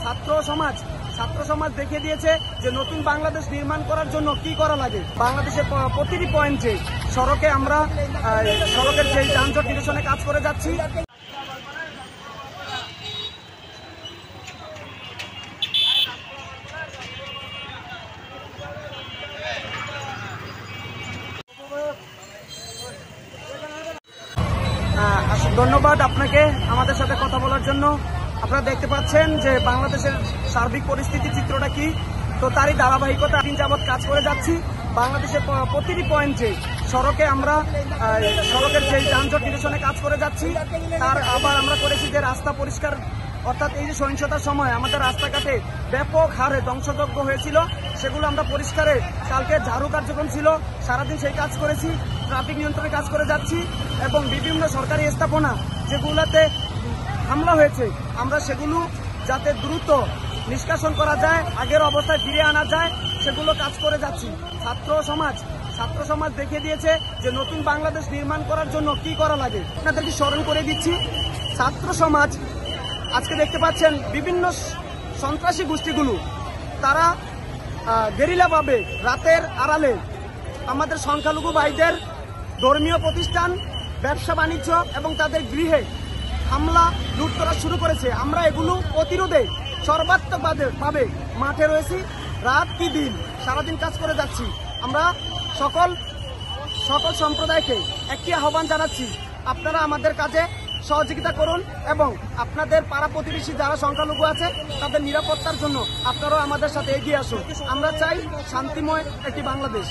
ছাত্র সমাজ দেখিয়ে দিয়েছে যে নতুন বাংলাদেশ নির্মাণ করার জন্য কি করা লাগে। বাংলাদেশের প্রতিটি পয়েন্টে সড়কের যে যানজট নিরসনে কাজ করে যাচ্ছি। ধন্যবাদ আপনাকে আমাদের সাথে কথা বলার জন্য। আপনারা দেখতে পাচ্ছেন যে বাংলাদেশের সার্বিক পরিস্থিতি চিত্রটা কি, তো তারই ধারাবাহিকতা দিন যাবৎ কাজ করে যাচ্ছি। বাংলাদেশের প্রতিটি পয়েন্টে সড়কের যে যানজট নিরসনে কাজ করে যাচ্ছি। তার আবার আমরা করেছি যে রাস্তা পরিষ্কার, অর্থাৎ এই যে সহিংসতার সময় আমাদের রাস্তাঘাটে ব্যাপক হারে ধ্বংসযজ্ঞ হয়েছিল, সেগুলো আমরা পরিষ্কারে কালকে ঝাড়ু কার্যক্রম ছিল, সারাদিন সেই কাজ করেছি। ট্রাফিক নিয়ন্ত্রণে কাজ করে যাচ্ছি এবং বিভিন্ন সরকারি স্থাপনা যেগুলোতে হামলা হয়েছে আমরা সেগুলো যাতে দ্রুত নিষ্কাশন করা যায়, আগের অবস্থায় ফিরে আনা যায়, সেগুলো কাজ করে যাচ্ছি। ছাত্র সমাজ দেখিয়ে দিয়েছে যে নতুন বাংলাদেশ নির্মাণ করার জন্য কি করা লাগে। আপনাদেরকে স্মরণ করে দিচ্ছি, ছাত্র সমাজ আজকে দেখতে পাচ্ছেন বিভিন্ন সন্ত্রাসী গোষ্ঠীগুলো তারা গেরিলাভাবে রাতের আড়ালে আমাদের সংখ্যালঘু ভাইদের ধর্মীয় প্রতিষ্ঠান, ব্যবসা বাণিজ্য এবং তাদের গৃহে হামলা লুট করা শুরু করেছে। আমরা এগুলো প্রতিরোধে সর্বাত্মকভাবে মাঠে রয়েছি, রাত কি দিন সারাদিন কাজ করে যাচ্ছি। আমরা সকল সম্প্রদায়কে একটি আহ্বান জানাচ্ছি, আপনারা আমাদের কাজে সহযোগিতা করুন এবং আপনাদের পাড়া প্রতিবেশী যারা সংখ্যালঘু আছে তাদের নিরাপত্তার জন্য আপনারাও আমাদের সাথে এগিয়ে আসুন। আমরা চাই শান্তিময় একটি বাংলাদেশ।